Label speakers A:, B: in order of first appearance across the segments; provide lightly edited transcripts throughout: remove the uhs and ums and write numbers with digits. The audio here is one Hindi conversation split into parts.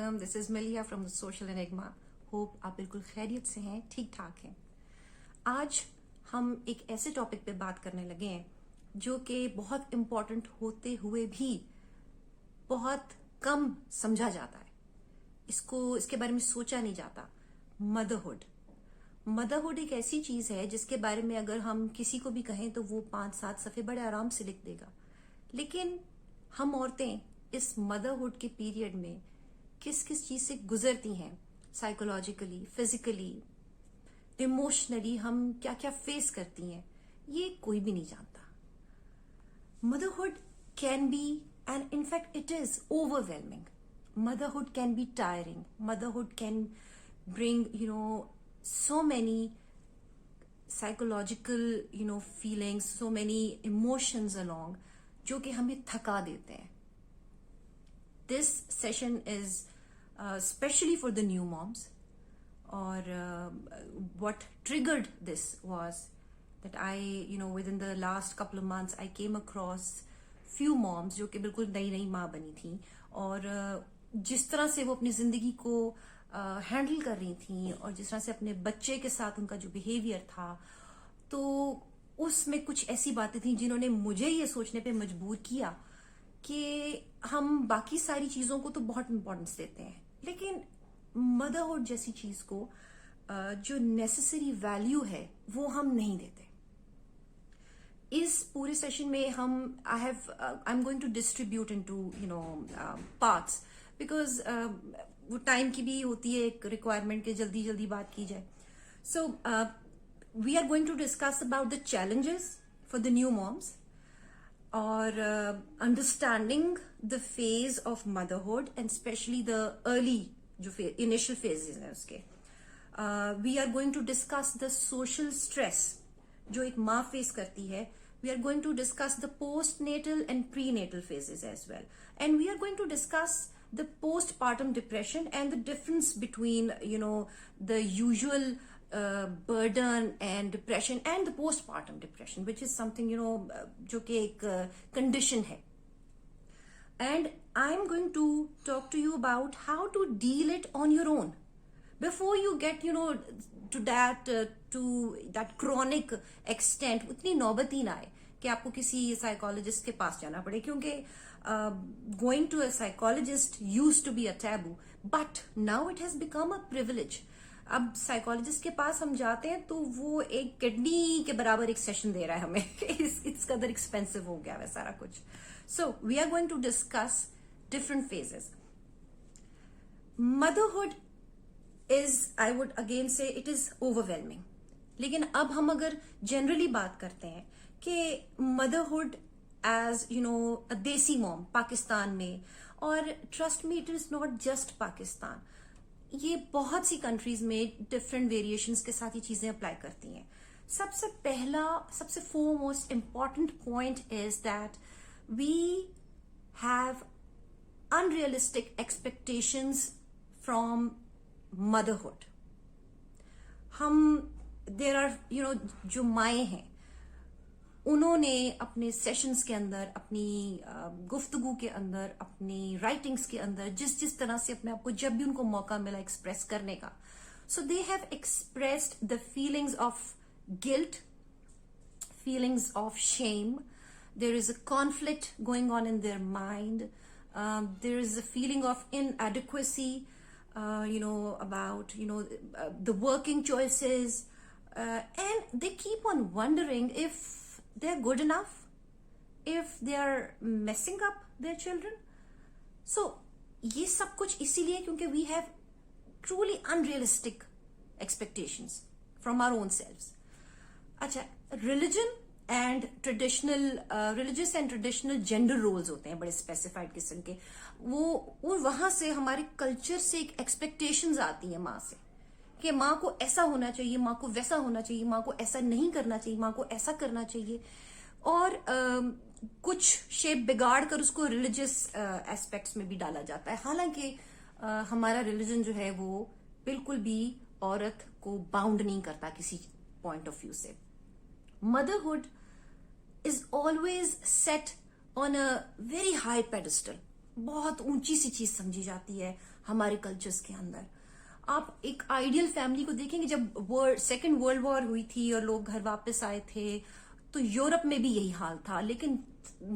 A: वेलकम। दिस इज मिलिया from the social enigma. Hope आप बिल्कुल खैरियत से हैं, ठीक ठाक हैं। आज हम एक ऐसे टॉपिक पे बात करने लगे हैं जो कि बहुत इम्पोर्टेंट होते हुए भी बहुत कम समझा जाता है। इसके बारे में सोचा नहीं जाता। मदरहुड। मदरहुड एक ऐसी चीज है जिसके बारे में अगर हम किसी को भी कहें तो वो 5-7 सफ़े बड़े आराम से लिख देगा। लेकिन हम औरतें इस मदरहुड के पीरियड में किस किस चीज से गुजरती हैं, साइकोलॉजिकली, फिजिकली, इमोशनली हम क्या क्या फेस करती हैं, ये कोई भी नहीं जानता। Motherhood can be, and in fact it is overwhelming. Motherhood can be tiring. Motherhood can bring so many psychological feelings, so many emotions along, जो कि हमें थका देते हैं. This session is especially for the new moms, or what triggered this was that I within the last couple of months I came across few moms जो कि बिल्कुल नई नई माँ बनी थी, और जिस तरह से वो अपनी जिंदगी को हैंडल कर रही थी और जिस तरह से अपने बच्चे के साथ उनका जो बिहेवियर था, तो उसमें कुछ ऐसी बातें थी जिन्होंने मुझे ये सोचने पे मजबूर किया कि हम बाकी सारी चीजों को तो बहुत इंपॉर्टेंस देते हैं, लेकिन मदरहुड जैसी चीज को जो नेसेसरी वैल्यू है वो हम नहीं देते। इस पूरे सेशन में I am going to distribute into parts, because वो टाइम की भी होती है एक रिक्वायरमेंट के जल्दी जल्दी बात की जाए। So we are going to discuss about the challenges for the new moms, और understanding the phase of motherhood and specially the early जो इनिशियल फेजेस हैं उसके। We are going to discuss the social stress जो एक माँ फेस करती है. We are going to discuss the postnatal and prenatal phases as well. And we are going to discuss the postpartum depression and the difference between, the usual burden and depression and the postpartum depression, which is something, जो कि एक condition है. And I'm going to talk to you about how to deal it on your own. Before you get, to that chronic extent, उतनी नौबत ही ना आए कि आपको किसी साइकोलॉजिस्ट के पास जाना पड़े, क्योंकि going to a psychologist used to be a taboo, but now it has become a privilege. अब साइकोलॉजिस्ट के पास हम जाते हैं तो वो एक किडनी के बराबर एक सेशन दे रहा है हमें. इस कदर एक्सपेंसिव हो गया है सारा कुछ. So we are going to discuss different phases. Motherhood is, I would again say, it is overwhelming. लेकिन अब हम अगर जनरली बात करते हैं कि मदरहुड एज अ देसी मॉम पाकिस्तान में, और trust me it is not just Pakistan, ये बहुत सी कंट्रीज में डिफरेंट वेरिएशंस के साथ ये चीजें अप्लाई करती हैं. सबसे foremost important point is that we have unrealistic expectations from motherhood. There are जो माएँ हैं उन्होंने अपने सेशंस के अंदर, अपनी गुफ्तगू के अंदर, अपनी राइटिंग्स के अंदर जिस तरह से अपने आप को जब भी उनको मौका मिला एक्सप्रेस करने का, so they have expressed the feelings of guilt, feelings of shame. There is a conflict going on in their mind. There is a feeling of inadequacy, about the working choices, and they keep on wondering if they're good enough, if they are messing up their children. So ये सब कुछ इसीलिए क्योंकि we have truly unrealistic expectations from our own selves. अच्छा, religious and traditional gender roles होते हैं बड़े स्पेसिफाइड किस्म के. वो वहां से हमारे कल्चर से एक एक्सपेक्टेशंस आती है माँ से कि माँ को ऐसा होना चाहिए, माँ को वैसा होना चाहिए, माँ को ऐसा नहीं करना चाहिए, माँ को ऐसा करना चाहिए, और कुछ शेप बिगाड़ कर उसको रिलीजियस एस्पेक्ट्स में भी डाला जाता है. हालांकि हमारा रिलीजन जो है वो बिल्कुल भी औरत को बाउंड नहीं करता किसी पॉइंट ऑफ व्यू से. Motherhood is always set on a very high pedestal. बहुत ऊंची सी चीज समझी जाती है हमारे कल्चर्स के अंदर। आप एक आइडियल फैमिली को देखेंगे, जब सेकेंड वर्ल्ड वॉर हुई थी और लोग घर वापस आए थे, तो यूरोप में भी यही हाल था। लेकिन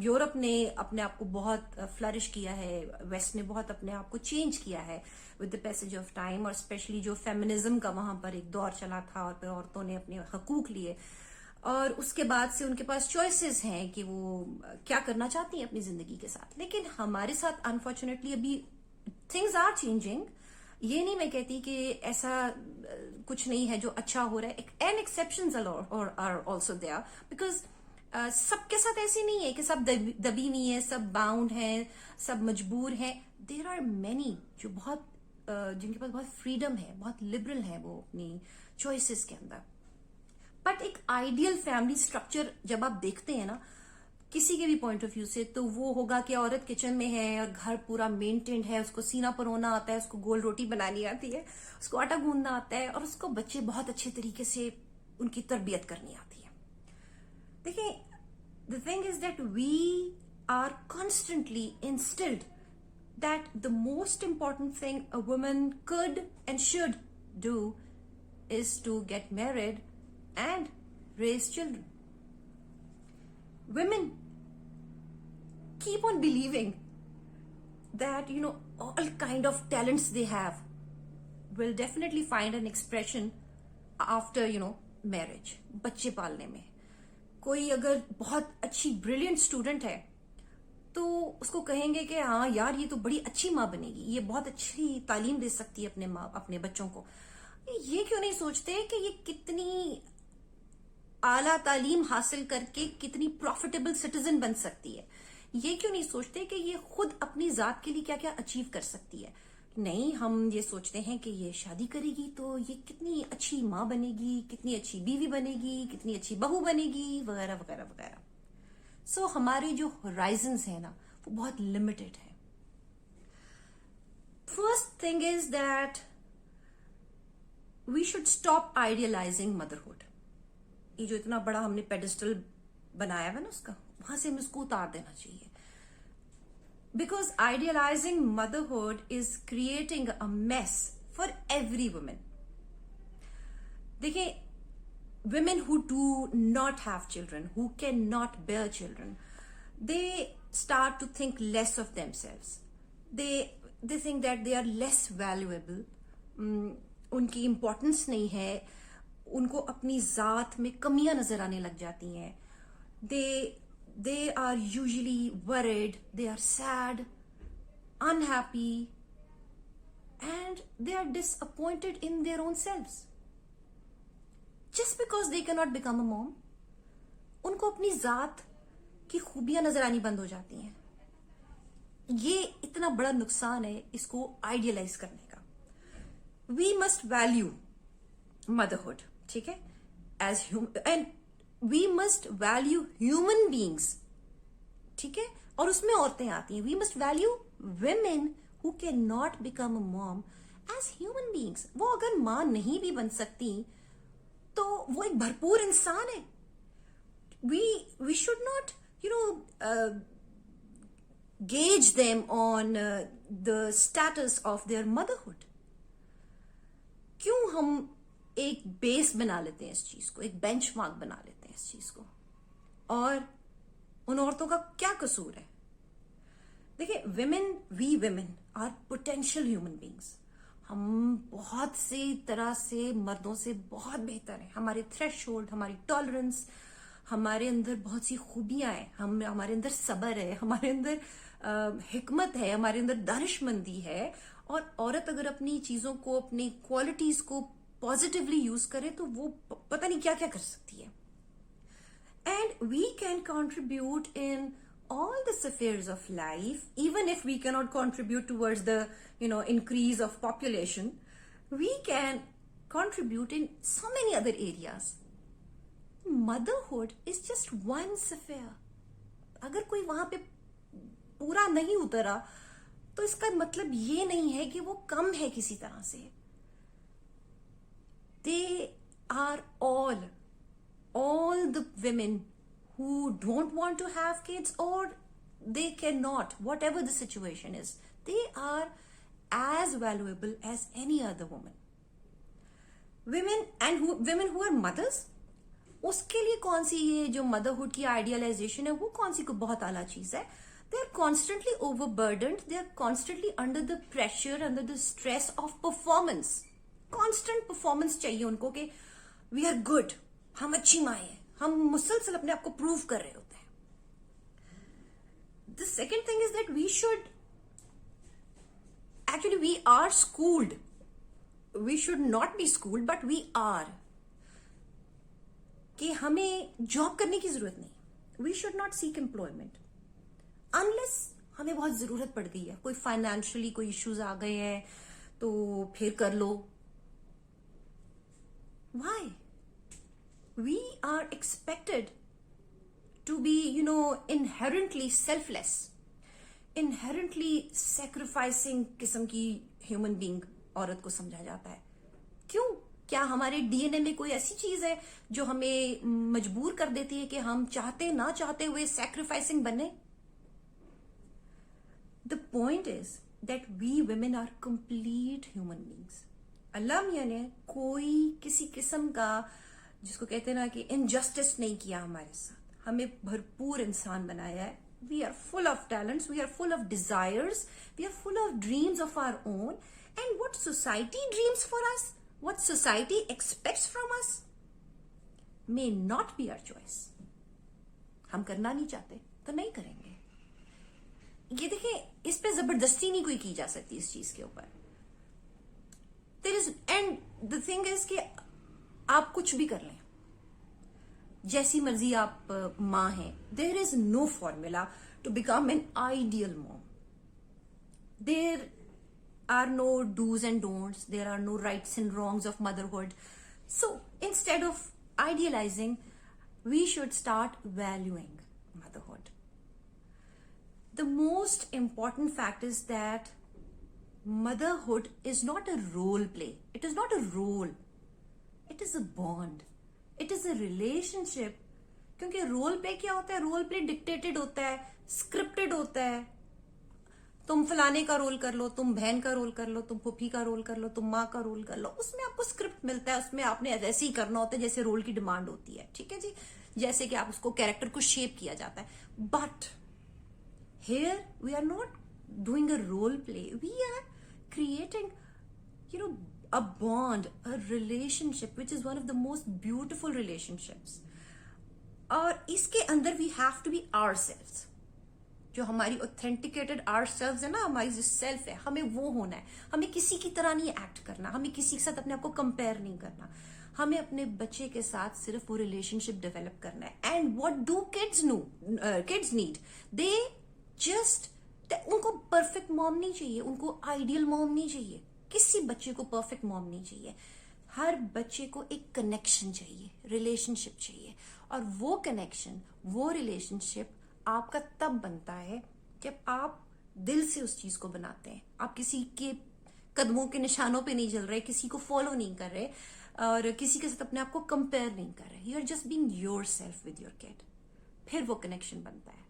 A: यूरोप ने अपने आप को बहुत फ्लरिश किया है, वेस्ट ने बहुत अपने आप को चेंज किया है with the passage of time, और स्पेशली जो फेमिनिज्म का वहां पर एक दौर चला था और फिर औरतों ने अपने हकूक लिए, और उसके बाद से उनके पास चॉइसेस हैं कि वो क्या करना चाहती हैं अपनी जिंदगी के साथ। लेकिन हमारे साथ अनफॉर्चुनेटली अभी थिंग्स आर चेंजिंग। ये नहीं मैं कहती कि ऐसा कुछ नहीं है जो अच्छा हो रहा है, an exceptions are also there, because सबके साथ ऐसी नहीं है कि सब दबी हुई है, सब बाउंड है, सब मजबूर है। देर आर मेनी जो बहुत जिनके पास बहुत फ्रीडम है, बहुत लिबरल है वो अपनी चॉइसेस के अंदर। बट एक आइडियल फैमिली स्ट्रक्चर जब आप देखते हैं ना किसी के भी पॉइंट ऑफ व्यू से, तो वो होगा कि औरत किचन में है और घर पूरा मेंटेन्ड है, उसको सीना परोना आता है, उसको गोल रोटी बनानी आती है, उसको आटा गूंदना आता है, और उसको बच्चे बहुत अच्छे तरीके से उनकी तरबियत करनी आती है। देखिए, the thing is that we are constantly instilled that the most important thing a woman could and should do is to get married and raise children. Women keep on believing that, all kind of talents they have will definitely find an expression after, marriage. बच्चे पालने में कोई अगर बहुत अच्छी ब्रिलियंट स्टूडेंट है तो उसको कहेंगे कि हाँ यार ये तो बड़ी अच्छी माँ बनेगी, ये बहुत अच्छी तालीम दे सकती है अपने बच्चों को। ये क्यों नहीं सोचते कि ये कितनी आला तालीम हासिल करके कितनी प्रॉफिटेबल सिटीजन बन सकती है? ये क्यों नहीं सोचते कि ये खुद अपनी जात के लिए क्या क्या अचीव कर सकती है? नहीं, हम ये सोचते हैं कि ये शादी करेगी तो ये कितनी अच्छी माँ बनेगी, कितनी अच्छी बीवी बनेगी, कितनी अच्छी बहू बनेगी, वगैरह वगैरह वगैरह। सो हमारे जो होराइजन्स है ना वो बहुत लिमिटेड है। First thing is that we should stop idealising motherhood. ये जो इतना बड़ा हमने पेडिस्टल बनाया है ना उसका, वहां से हमें उसको उतार देना चाहिए। Because idealising motherhood is creating a mess for every women. देखिए, women who do not have children, who cannot bear children, they start to think less of themselves. They think that they are less valuable. उनकी importance नहीं है, उनको अपनी जात में कमियां नजर आने लग जाती हैं। They are usually worried, they are sad, unhappy, and they are disappointed in their own selves. Just because they cannot become a mom, उनको अपनी जात की खूबियां नजर आनी बंद हो जाती हैं। ये इतना बड़ा नुकसान है इसको आइडियलाइज करने का। वी मस्ट वैल्यू मदरहुड, ठीक है, as human, and we must value human beings, ठीक है, और उसमें औरतें आती हैं। We must value women who cannot become a mom as human beings. वो अगर मां नहीं भी बन सकती तो वो एक भरपूर इंसान है। We should not, gauge them on the status of their motherhood. क्यों हम एक बेस बना लेते हैं इस चीज को, एक बेंचमार्क बना लेते हैं इस चीज को, और उन औरतों का क्या कसूर है? देखिए, we women are potential human beings. हम बहुत सी तरह से मर्दों से बहुत बेहतर हैं। हमारे थ्रेशोल्ड, हमारी टॉलरेंस, हमारे अंदर बहुत सी खूबियां हैं, हमारे अंदर सब्र है, हमारे अंदर हिकमत है, हमारे अंदर दानिशमंदी है। और औरत अगर अपनी चीजों को, अपनी क्वालिटीज को पॉजिटिवली यूज करे तो वो पता नहीं क्या क्या कर सकती है। And we can contribute in all the spheres of life, even if we cannot contribute towards the increase of population, we can contribute in so many other areas. Motherhood is just one sphere. अगर कोई वहां पे पूरा नहीं उतरा तो इसका मतलब ये नहीं है कि वो कम है किसी तरह से। They are all the women who don't want to have kids, or they cannot, whatever the situation is, they are as valuable as any other woman. Women who are mothers, उसके लिए कौन सी ये जो मदरहुड की आइडियलाइजेशन है वो कौन सी को बहुत आला चीज है. They are constantly overburdened. They are constantly under the pressure, under the stress of performance. Constant performance चाहिए उनको कि we are good, हम अच्छी माँ हैं, हम मुसलसल अपने आप को प्रूव कर रहे होते हैं. The second thing is that we should, actually we are schooled. We should not be schooled, but we are. कि हमें जॉब करने की जरूरत नहीं. We should not seek employment. Unless हमें बहुत जरूरत पड़ गई है, कोई फाइनेंशियली कोई इश्यूज आ गए हैं तो फिर कर लो. Why? We are expected to be, inherently selfless, inherently sacrificing किस्म की ह्यूमन बीइंग औरत को समझा जाता है. क्यों? क्या हमारे डीएनए में कोई ऐसी चीज है जो हमें मजबूर कर देती है कि हम चाहते ना चाहते हुए सैक्रिफाइसिंग बने? The point is that we women are complete human beings. अल्लाह मियां ने कोई किसी किस्म का, जिसको कहते हैं ना कि इनजस्टिस नहीं किया हमारे साथ. हमें भरपूर इंसान बनाया है. We are full of talents, we are full of desires, we are full of dreams of our own. And what society dreams for us, what society expects from us may not be our choice. हम करना नहीं चाहते तो नहीं करेंगे. ये देखिए, इस पे जबरदस्ती नहीं कोई की जा सकती इस चीज के ऊपर. एंड द थिंग इज कि आप कुछ भी कर लें, जैसी मर्जी आप माँ हैं. There is no formula to become an ideal mom. There are no dos and don'ts, there are no rights and wrongs of motherhood. So instead of idealising, we should start valuing motherhood. The most important fact is that motherhood is not a role play. It is not a role. It is a bond. It is a relationship. क्योंकि रोल प्ले क्या होता है? रोल प्ले डिक्टेटेड होता है, स्क्रिप्टेड होता है. तुम फलाने का रोल कर लो, तुम बहन का रोल कर लो, तुम फूफी का रोल कर लो, तुम माँ का रोल कर लो. उसमें आपको स्क्रिप्ट मिलता है, उसमें आपने ऐसे ही करना होता है जैसे रोल की डिमांड होती है. ठीक है जी, जैसे कि आप उसको कैरेक्टर को शेप किया जाता है. But here we are not doing a role play. We are creating, a bond, a relationship, which is one of the most beautiful relationships. और इसके अंदर we have to be ourselves. जो हमारी authenticated ourselves है ना, हमारी जो self है, हमें वो होना है. हमें किसी की तरह नहीं एक्ट करना, हमें किसी के साथ अपने आप को कंपेयर नहीं करना. हमें अपने बच्चे के साथ सिर्फ वो रिलेशनशिप डेवलप करना है. And what do kids need? They just, उनको परफेक्ट मॉम नहीं चाहिए, उनको आइडियल मॉम नहीं चाहिए. किसी बच्चे को परफेक्ट मॉम नहीं चाहिए. हर बच्चे को एक कनेक्शन चाहिए, रिलेशनशिप चाहिए. और वो कनेक्शन, वो रिलेशनशिप आपका तब बनता है जब आप दिल से उस चीज को बनाते हैं. आप किसी के कदमों के निशानों पे नहीं चल रहे, किसी को फॉलो नहीं कर रहे और किसी के साथ अपने आप को कंपेयर नहीं कर रहे. You are just being yourself with your kid. फिर वो कनेक्शन बनता है.